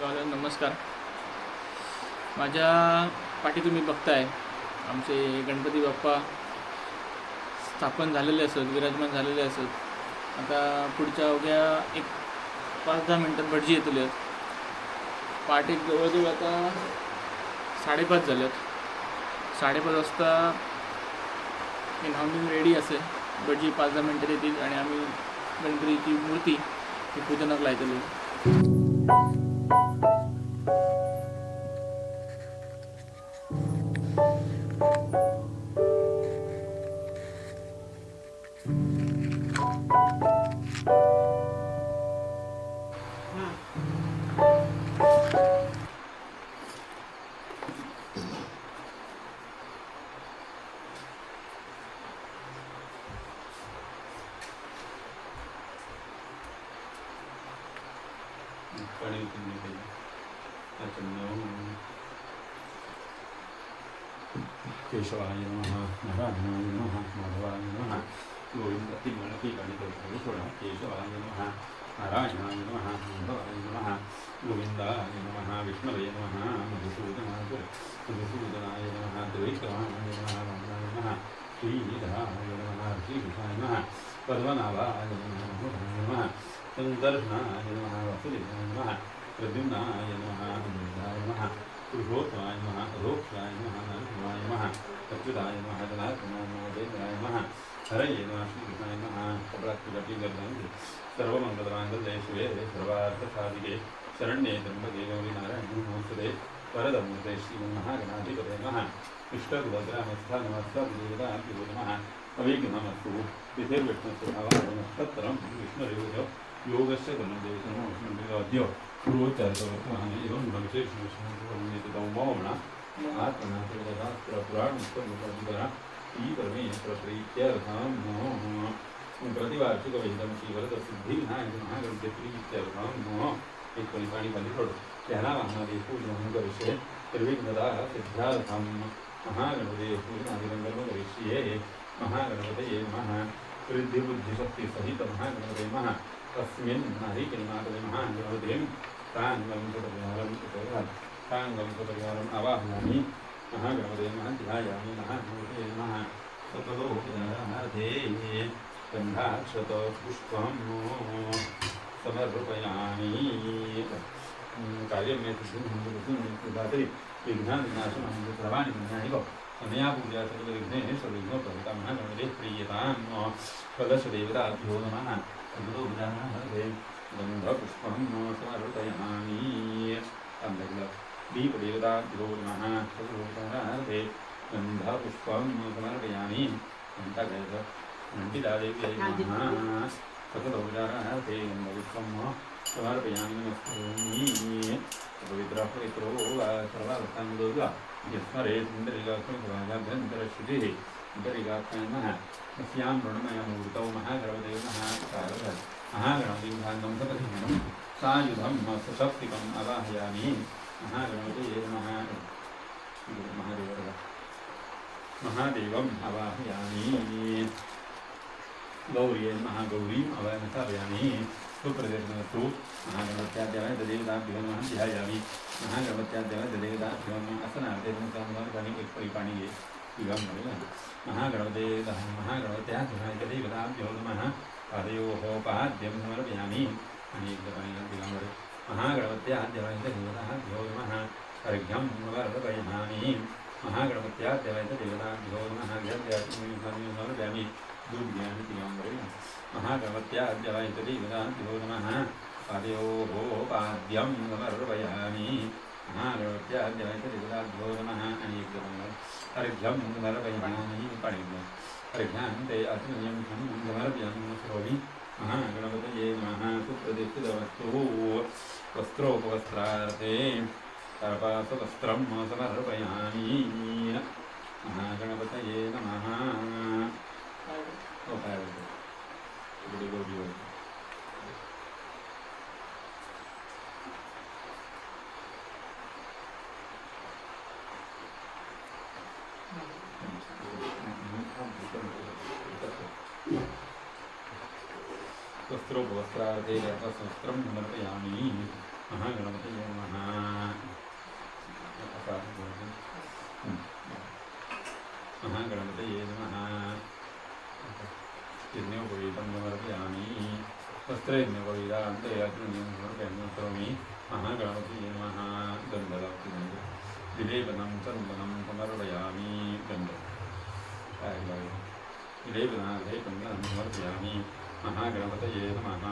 गावाला नमस्कार. माझ्या पाठी तुम्ही बघताय आमचे गणपती बाप्पा स्थापन झालेले असत, विराजमान झालेले असत. आता पुढच्या अवघ्या एक 5-10 मिनटात भटजी येतले आहेत. पहाटे जवळजवळ आता 5:30 झाले आहेत. 5:30 वाजता हे नावून रेडी असेल. भटजी 5-10 मिनटात येतील आणि आम्ही गणपतीची मूर्ती ही पूजनाक लायतलो. केशवाय नमः नारायणाय नमः माधवाय नमः गोविंदतिमलपिकलितोषोण केशवाय नमः नारायणाय नमः माधवाय नमः गोविंदाय नमः विष्णवे नमः मधुसूदनाय नमः त्रिविक्रमाय नमः वामनाय नमः श्रीधराय नमः ऋषिभूषाय नमः पद्मनाभाय नमः संदर्शनाय नमः वासुदेवाय नमः प्रद्युम्नाय नमः अनिरुद्धाय नमः पुरुषोत्तमाय नमः अधोक्षाय नमः नरसिंहाय नमः अच्युताय नमः जनार्दनाय नमः देवाय नमः हरये नमः श्रीकृष्णाय नमः कपडात्रिकटिगर्भे सर्वमङ्गलमाङ्गल्ये शिवे सर्वार्थसाधिके शरण्ये त्र्यम्बके गौरी नारायणे नमोस्तुते वरदमूर्ते श्रीमन्महागणाधिपते नमः इष्टगुणग्रामस्थानमस्तदेवताभ्यो नमः अविघ्नमस्तु तिथिर्विष्णुस्तु भावागमस्तत्रं विष्णुरेवो योगस्य गुणदेशनोऽद्यो पूर्वोच्चारितवर्तमाने एवं भविष्येष्णुष्णुतमोमणा आत्मनाथपुराणमुक्तमुपदिकरा ईपरमेश्वरप्रीत्यर्थं प्रतिवार्षिकवेदं श्रीवरदसिद्धिविनायक महागणपतिप्रीत्यर्थं एक पाणी खाली सोडो त्याला वाहनादे पूजनं करिष्ये निर्विघ्नता सिद्ध्यार्थं महागणपते पूजनादिरङ्गं करिष्ये महागणपतये नमः वृद्धिबुद्धिशक्तिसहित महागणपते नमः तस्मिन् नारिकेलनाथवे महागणपतिं ताङ्गं आवाहयामि महागणपते नमः ध्यायामि महागणपते नमः सततोपचारार्थे गन्धाक्षतपुष्पं समर्पयामि कार्यं मे सिद्धिं विघ्नानाशनं सर्वाणि विघ्नानि अनया पूजा सर्वविघ्नेश्वरविघ्नोपहृता महागणपते प्रीयतां कलशदेवताभ्यो नमः सर्वतोपचारार्थे गन्धपुष्पं समर्पयामि दीपदेवताभ्यो नमः सर्वोपचारार्थे गन्धपुष्पं समर्पयामि घण्टिदादेव्यै नमः सकलोपचारार्थे गन्धपुष्पं समर्पयामि नमस्करोमि पवित्रः पवित्रो वा सर्वार्थानुदोगा यस्मरे सुन्दरिकाभ्यन्तरश्रुतिः सुन्दरिकाख्यानः तस्यां ऋणमयमूर्तौ महागणपते नमः महागणपतिं भागं सपथिनं सायुधं सशक्तिकम् आवाहयामि महागणपते नमः महादेवम् आवाहयामि गौर्यै महागौरीम् आवाहयामि सुप्रदेशनस्तु महागणपत्याद्यवाय देवताभ्यो नमः ध्यायामि महागणपत्याद्यवाय देवताभ्यो नमः असनार्थे संसारकानि एक परिपाणी युगं महागणपते महागणपत्याद्यवाय देवताभ्यो नमः पादयोः पाद्यं समर्पयामि अनेकपाणिगं महागणपत्याद्यवाय देवताभ्यो नमः अर्घ्यं समर्पयामि महागणपत्याद्यवाय देवताभ्यो नमः समर्पयामि दुर्ज्ञानि तिगाम्बरे महागणपत्याद्यवाय देवताभ्यो नमः पादयोः पाद्यं समर्पयामि महागणपत्याद्यवाय देवताभ्यो नमः अनेकपाणिगं अर्घ्यं समर्पयामि पाणिग्रहम् अर्घ्यान्ते अत्मन्यं समर्पयामि नमस्करोमि महागणपतये नमः सुप्रतिष्ठितवस्तु वस्त्रोपवस्त्रार्थे सर्पासवस्त्रं समर्पयामि महागणपतये नमः वस्त्रोपवस्त्रार्थे सर्पसहस्रं समर्पयामि महागणपतये नमः महागणपतये नमः यज्ञोपवीतं समर्पयामि वस्त्रयज्ञोपवीतान्तयाग्निं समर्पयामि महागणपतये नमः गन्धरात्रिं विलेपनं चन्दनं समर्पयामि विलेपनार्थे चन्दनं समर्पयामि महागणपतये नमः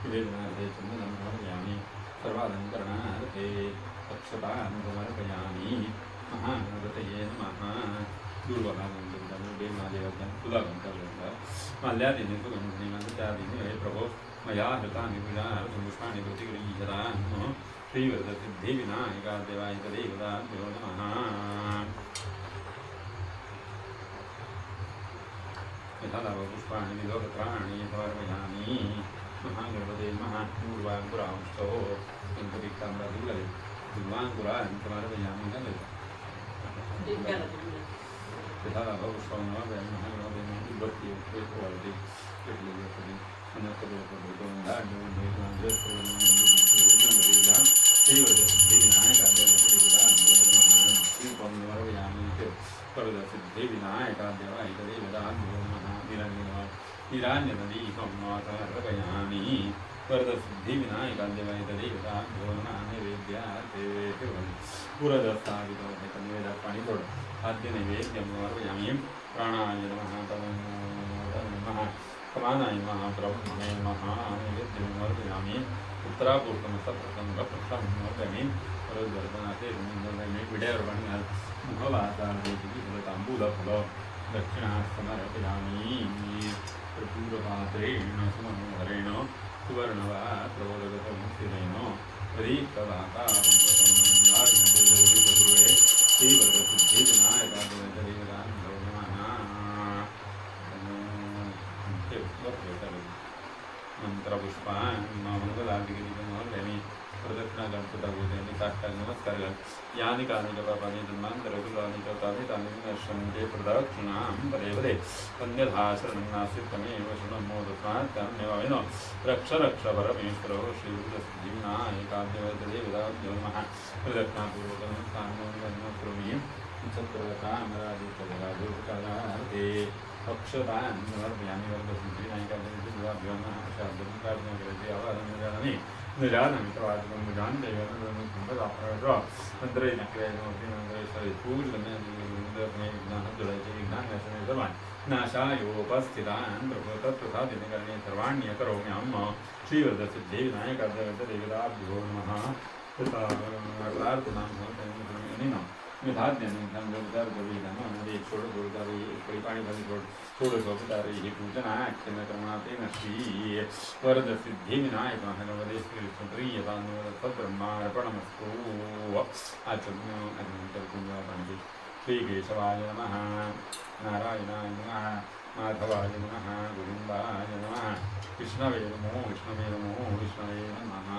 विलेपनार्थे चन्दनं समर्पयामि सर्वालङ्करणार्थे अक्षतान् समर्पयामि महागणपतये नमः माल्यादीनि सुगन्धि मन्त्रादीनि हे प्रभो मया हृतानि पुष्पाणि प्रतिगृह्यतान् श्रीवरदसिद्धिविनायका देवाय तदेवताभ्यो नमः यथा तव पुष्पाणि विलोकत्राणि समर्पयामि महागणपते महापूर्वाङ्कुरांशो गणपतिकाम्रादुर्गले पूर्वाङ्कुरान् समर्पयामि यथा तव पुष्पं समर्पयामि महागणपते महागणपति निरान्यदीपं समर्पयामि वरदसिद्धिविनायकादेवाय तदेवताभ्यो नमः नैवेद्यार्थे पुरदस्तावितो तन्वेदपाणि तोड आद्य नैवेद्यं समर्पयामि प्राणाय नमः नमः समानाय नमः ब्रह्मणे नमः नैवेद्यं समर्पयामि उत्तरापूर्तं सप्रथं गप्रथं समर्पयामि वरदर्पणार्थे विड्यार्पण मुखवातार्थे दक्षिणा समर्पयामि प्रपूरपात्रेण सुमनोहरेण सुवर्णवात्रोदगतं स्थिरेण मंत्रपुष्पान् मंगलादिगिरिकमोर्गमि प्रदक्षिणा गणपतभूतेनि साष्टांग नमस्कार यानि कानि च पापानि जन्मान्तरकुलानि च तानि नश्यन्ते प्रदक्षिणां पदे पदे अन्यथा शरणं नास्ति त्वमेव शरणं तस्मात् काम्येन रक्ष रक्ष परमेश्वरो श्रीविनायकाभ्यो तदेवताभ्यो नमः प्रदक्षिणापूर्वकं स्थानं करोमि सत्प्रकामरादिकराजोपकारार्थे अक्षतान् समर्पयामि वरदसिद्धिविनायकाभ्यो नमः शाब्दं कार्याणि आवाहनं निजानमि प्रवाचकं निजानदैवं नाशायोपस्थितान् प्रभो तत्प्रसादिनकरणे सर्वाण्यकरोम्यहं श्रीवरदसिद्धिविनायकादेवताभ्यो नमः कृतार्थनां षोडशोपचारैः पूजनाख्यनक्रमातेन श्री वरदसिद्धिविनायकः भगवते श्रीसुप्रीयतान्वदब्रह्मार्पणमस्तु आचम्योऽनन्तरकुञ्जापणति श्रीकेशवाय नमः नारायणाय नमः माधवाय नमः गोविन्दाय नमः विष्णवे नमो विष्णवे नमो विष्णवे नमः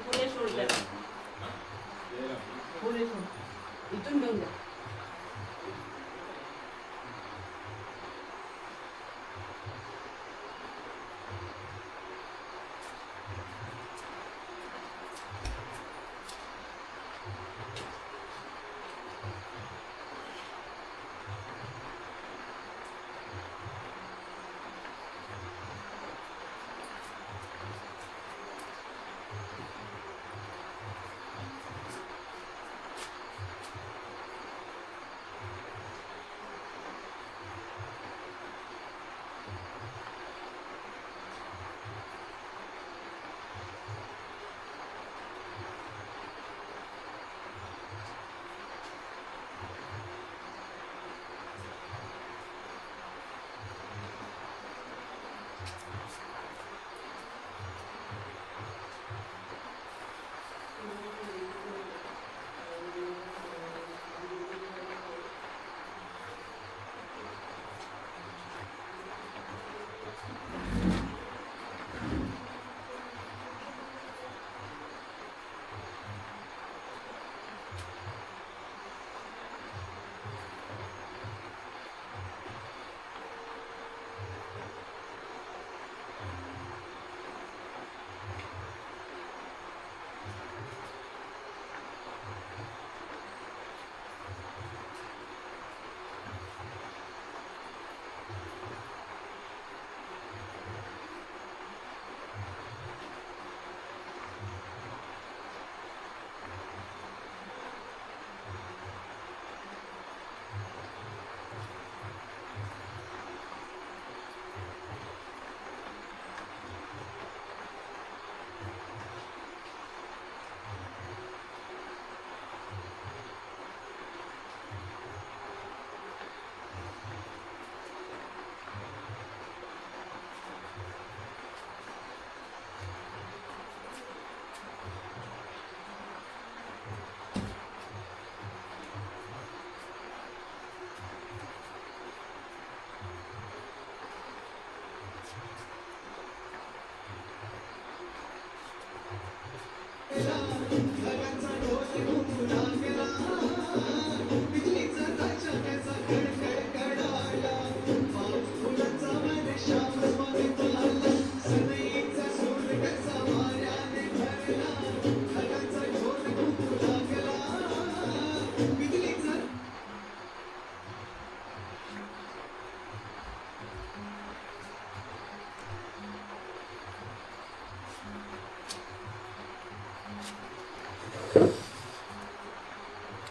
पुढे सोड पुढे सोड इथून घेऊन जा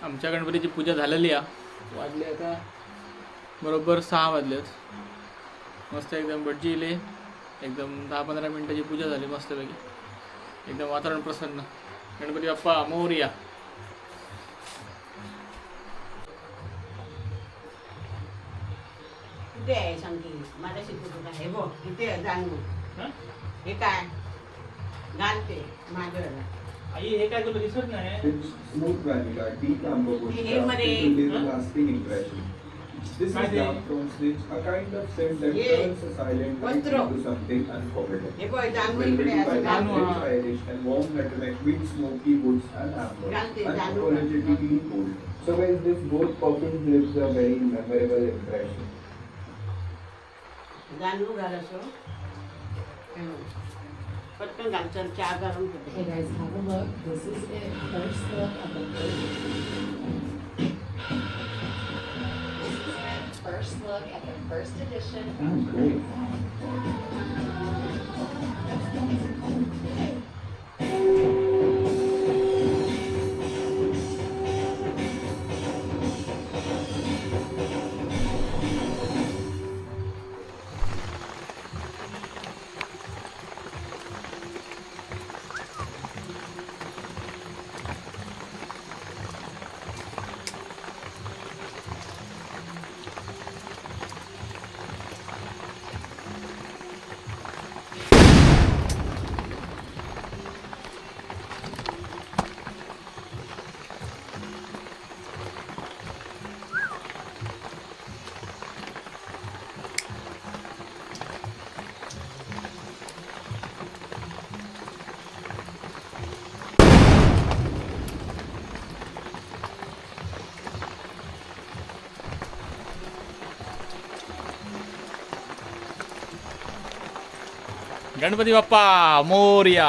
आमच्या गणपतीची पूजा झालेली आहे. वाजले आता बरोबर 6 वाजलेत. मस्त एकदम भटजी इले एकदम 10-15 मिनिटाची पूजा झाली मस्तपैकी. एकदम वातावरण प्रसन्न. गणपती बाप्पा मोरया. कुठे आहे सांगते माझ्याशी कुठं आहे बघ इथे जाणू हे काय घालते माझ्याला आई हे काय तुला दिसत नाही? It's smooth vanilla, deep amber wood Hey, craft Mare. to leave a lasting impression. This Hi, is Dave. dark from snitch, a kind of scent that Yeah. turns a silent night Vastro. into something unforgettable. हे बघ जाणू Velvety इकडे by असं घालू Janu, rich Irish and warm metallic with smoky woods and amber, Jante, Janu. unapologetically cool. So guys, this both perfumes gives a very memorable impression. जाणू घाल असं पटकन घाल चल चहा करून Hey ठेवते. guys, have a look. This is it. First look at the first look at the first edition. Sounds great. Ganpati Bappa Morya.